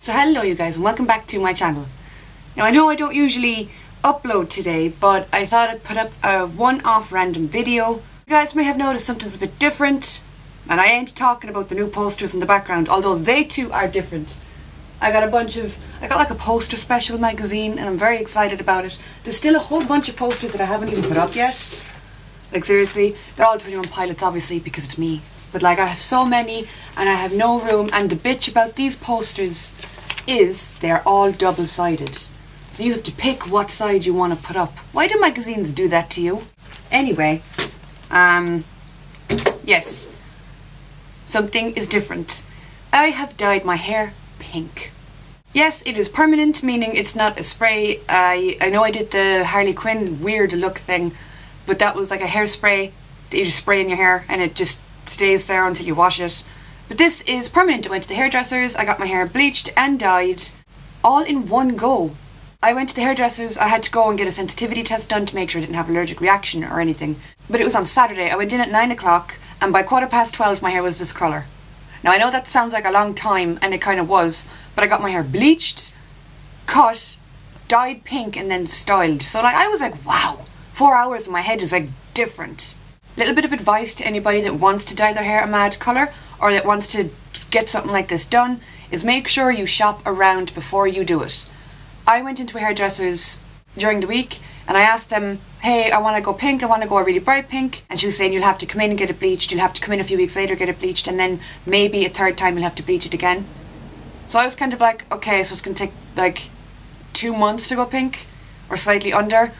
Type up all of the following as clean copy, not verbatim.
So hello you guys and welcome back to my channel. Now I know I don't usually upload today, but I thought I'd put up a one-off random video. You guys may have noticed something's a bit different, and I ain't talking about the new posters in the background, although they too are different. I got like a poster special magazine and I'm very excited about it. There's still a whole bunch of posters that I haven't even put up yet. Like seriously, they're all 21 Pilots obviously because it's me. But like I have so many and I have no room, and the bitch about these posters is they're all double-sided. So you have to pick what side you want to put up. Why do magazines do that to you? Anyway, yes, something is different. I have dyed my hair pink. Yes, it is permanent, meaning it's not a spray. I know I did the Harley Quinn weird look thing, but that was like a hairspray that you just spray in your hair and it just stays there until you wash it. But this is permanent. I went to the hairdressers, I got my hair bleached and dyed all in one go. I went to the hairdressers, I had to go and get a sensitivity test done to make sure I didn't have an allergic reaction or anything. But it was on Saturday. I went in at 9 o'clock and by 12:15 my hair was this colour. Now I know that sounds like a long time, and it kind of was, but I got my hair bleached, cut, dyed pink and then styled. So like I was like, wow, 4 hours and my head is like different. Little bit of advice to anybody that wants to dye their hair a mad colour or that wants to get something like this done is make sure you shop around before you do it. I went into a hairdresser's during the week and I asked them, hey, I want to go pink, I want to go a really bright pink. And she was saying you'll have to come in and get it bleached, you'll have to come in a few weeks later, get it bleached, and then maybe a third time you'll have to bleach it again. So I was kind of like, okay, so it's going to take like 2 months to go pink or slightly under.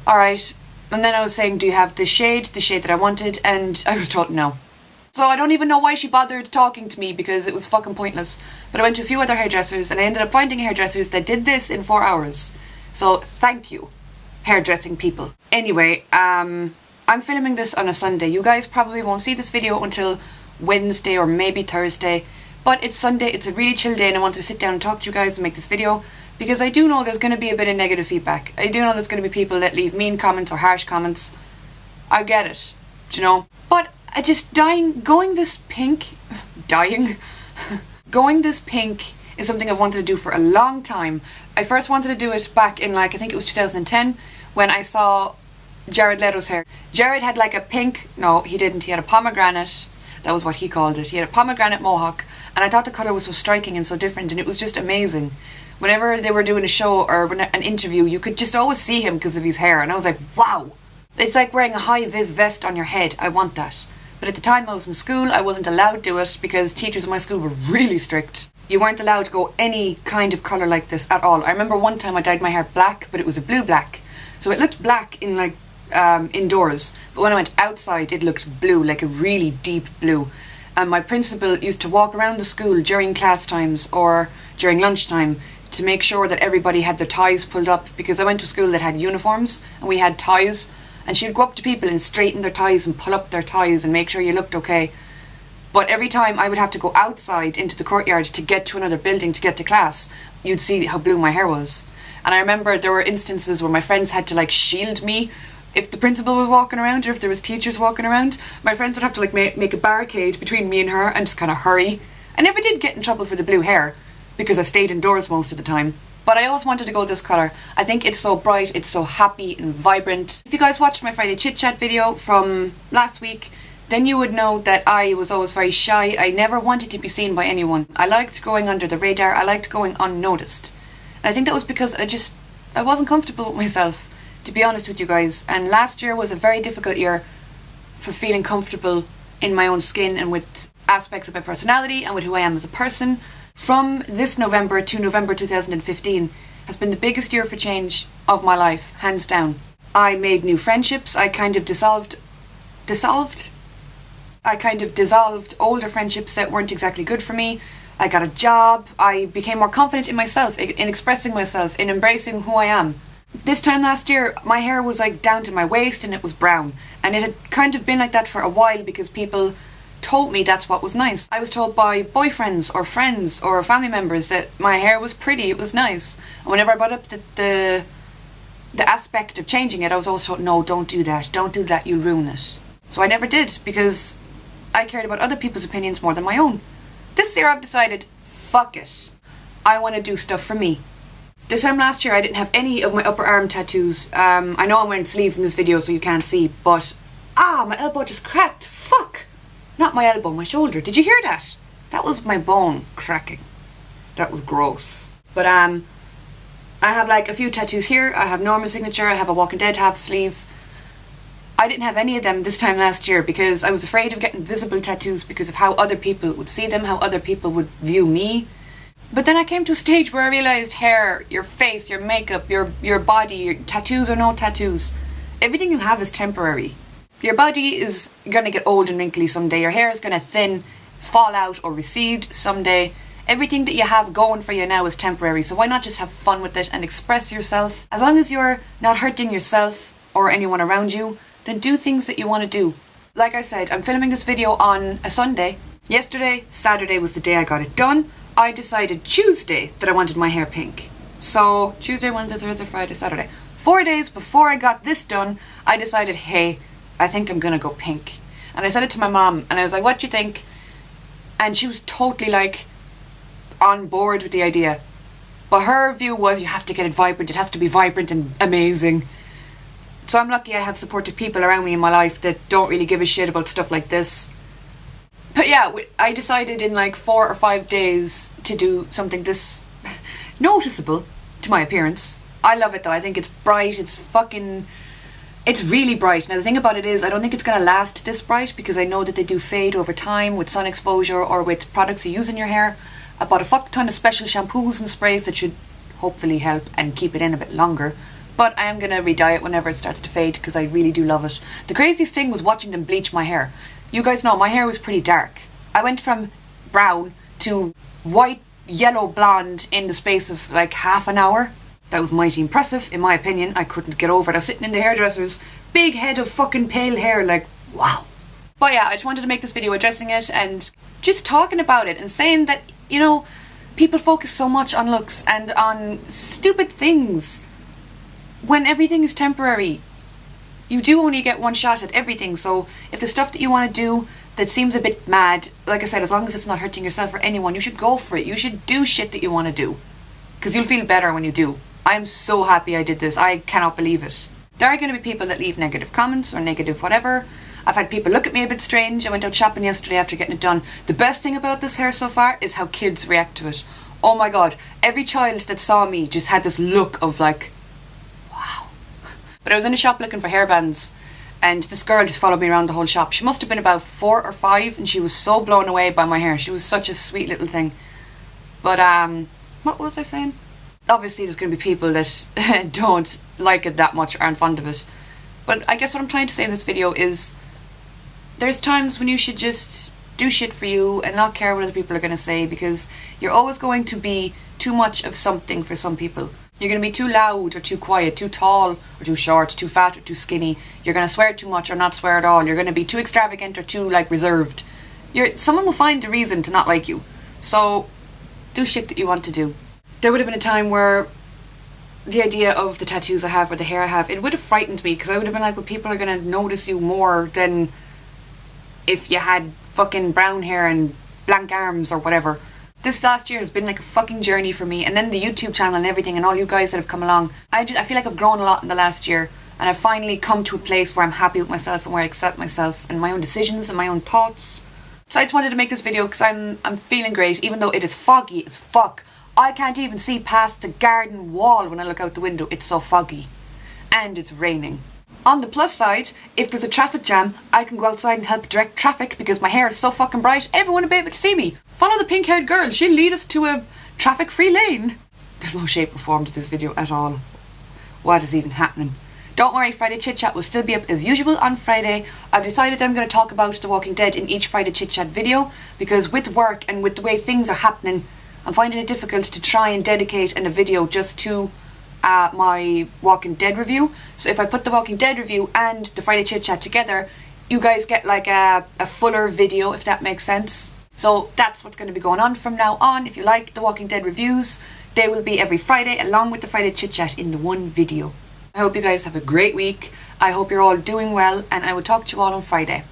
Alright. And then I was saying, do you have the shade that I wanted? And I was told no. So I don't even know why she bothered talking to me because it was fucking pointless. But I went to a few other hairdressers and I ended up finding hairdressers that did this in 4 hours. So thank you, hairdressing people. Anyway, I'm filming this on a Sunday. You guys probably won't see this video until Wednesday or maybe Thursday. But it's Sunday, it's a really chill day, and I wanted to sit down and talk to you guys and make this video because I do know there's going to be a bit of negative feedback. I do know there's going to be people that leave mean comments or harsh comments. I get it, do you know? But I just going this pink is something I've wanted to do for a long time. I first wanted to do it back in like, I think it was 2010 when I saw Jared Leto's hair. Jared had like a pink, no he didn't, he had a pomegranate. That was what he called it. He had a pomegranate mohawk, and I thought the colour was so striking and so different, and it was just amazing. Whenever they were doing a show or an interview, you could just always see him because of his hair, and I was like, wow! It's like wearing a high-vis vest on your head. I want that. But at the time I was in school, I wasn't allowed to do it because teachers in my school were really strict. You weren't allowed to go any kind of colour like this at all. I remember one time I dyed my hair black, but it was a blue black. So it looked black in like indoors, but when I went outside it looked blue, like a really deep blue. And my principal used to walk around the school during class times or during lunchtime to make sure that everybody had their ties pulled up, because I went to a school that had uniforms and we had ties, and she'd go up to people and straighten their ties and pull up their ties and make sure you looked okay. But every time I would have to go outside into the courtyard to get to another building to get to class, you'd see how blue my hair was. And I remember there were instances where my friends had to like shield me. If the principal was walking around or if there was teachers walking around, my friends would have to like make a barricade between me and her and just kind of hurry. I never did get in trouble for the blue hair because I stayed indoors most of the time. But I always wanted to go this colour. I think it's so bright, it's so happy and vibrant. If you guys watched my Friday Chit Chat video from last week, then you would know that I was always very shy. I never wanted to be seen by anyone. I liked going under the radar, I liked going unnoticed. And I think that was because I wasn't comfortable with myself, to be honest with you guys. And last year was a very difficult year for feeling comfortable in my own skin and with aspects of my personality and with who I am as a person. From this November to November 2015 has been the biggest year for change of my life, hands down. I made new friendships. I kind of dissolved older friendships that weren't exactly good for me. I got a job. I became more confident in myself, in expressing myself, in embracing who I am. This time last year, my hair was like down to my waist and it was brown. And it had kind of been like that for a while because people told me that's what was nice. I was told by boyfriends or friends or family members that my hair was pretty, it was nice. And whenever I brought up the aspect of changing it, I was always told, no, don't do that, you'll ruin it. So I never did because I cared about other people's opinions more than my own. This year I've decided, fuck it. I want to do stuff for me. This time last year I didn't have any of my upper arm tattoos. I know I'm wearing sleeves in this video so you can't see, but my elbow just cracked. Fuck! Not my elbow, my shoulder. Did you hear that? That was my bone cracking. That was gross. But I have like a few tattoos here. I have Norma's signature, I have a Walking Dead half sleeve. I didn't have any of them this time last year because I was afraid of getting visible tattoos because of how other people would see them, how other people would view me. But then I came to a stage where I realised hair, your face, your makeup, your body, your tattoos or no tattoos, everything you have is temporary. Your body is going to get old and wrinkly someday. Your hair is going to thin, fall out or recede someday. Everything that you have going for you now is temporary, so why not just have fun with it and express yourself? As long as you're not hurting yourself or anyone around you, then do things that you want to do. Like I said, I'm filming this video on a Sunday. Yesterday, Saturday was the day I got it done. I decided Tuesday that I wanted my hair pink. So Tuesday, Wednesday, Thursday, Friday, Saturday. 4 days before I got this done, I decided, hey, I think I'm gonna go pink. And I said it to my mom and I was like, what do you think? And she was totally like on board with the idea. But her view was you have to get it vibrant, it has to be vibrant and amazing. So I'm lucky I have supportive people around me in my life that don't really give a shit about stuff like this. But yeah, I decided in like 4 or 5 days to do something this noticeable to my appearance. I love it though. I think it's bright, it's really bright. Now the thing about it is I don't think it's going to last this bright because I know that they do fade over time with sun exposure or with products you use in your hair. I bought a fuck ton of special shampoos and sprays that should hopefully help and keep it in a bit longer. But I am going to re-dye it whenever it starts to fade because I really do love it. The craziest thing was watching them bleach my hair. You guys know my hair was pretty dark. I went from brown to white, yellow, blonde in the space of like half an hour. That was mighty impressive, in my opinion. I couldn't get over it. I was sitting in the hairdresser's big head of fucking pale hair, like, wow. But yeah, I just wanted to make this video addressing it and just talking about it and saying that, you know, people focus so much on looks and on stupid things when everything is temporary. You do only get one shot at everything, so if the stuff that you want to do that seems a bit mad, like I said, as long as it's not hurting yourself or anyone, you should go for it. You should do shit that you want to do, because you'll feel better when you do. I'm so happy I did this. I cannot believe it. There are going to be people that leave negative comments or negative whatever. I've had people look at me a bit strange. I went out shopping yesterday after getting it done. The best thing about this hair so far is how kids react to it. Oh my god, every child that saw me just had this look of like, wow. But I was in a shop looking for hairbands and this girl just followed me around the whole shop. She must have been about 4 or 5 and she was so blown away by my hair. She was such a sweet little thing. But what was I saying? Obviously there's going to be people that don't like it that much or aren't fond of it. But I guess what I'm trying to say in this video is there's times when you should just do shit for you and not care what other people are going to say, because you're always going to be too much of something for some people. You're going to be too loud or too quiet, too tall or too short, too fat or too skinny. You're going to swear too much or not swear at all. You're going to be too extravagant or too like reserved. Someone will find a reason to not like you. So do shit that you want to do. There would have been a time where the idea of the tattoos I have or the hair I have, it would have frightened me, because I would have been like, well, people are going to notice you more than if you had fucking brown hair and blank arms or whatever. This last year has been like a fucking journey for me, and then the YouTube channel and everything and all you guys that have come along. I feel like I've grown a lot in the last year, and I've finally come to a place where I'm happy with myself and where I accept myself and my own decisions and my own thoughts. So I just wanted to make this video because I'm feeling great, even though it is foggy as fuck. I can't even see past the garden wall when I look out the window. It's so foggy. And it's raining. On the plus side, if there's a traffic jam, I can go outside and help direct traffic because my hair is so fucking bright, everyone will be able to see me. Follow the pink-haired girl, she'll lead us to a traffic-free lane. There's no shape or form to this video at all. What is even happening? Don't worry, Friday Chit Chat will still be up as usual on Friday. I've decided that I'm going to talk about The Walking Dead in each Friday Chit Chat video, because with work and with the way things are happening, I'm finding it difficult to try and dedicate in a video just to my Walking Dead review. So if I put the Walking Dead review and the Friday Chit Chat together, you guys get like a fuller video, if that makes sense. So that's what's going to be going on from now on. If you like the Walking Dead reviews, they will be every Friday along with the Friday Chit Chat in the one video. I hope you guys have a great week. I hope you're all doing well, and I will talk to you all on Friday.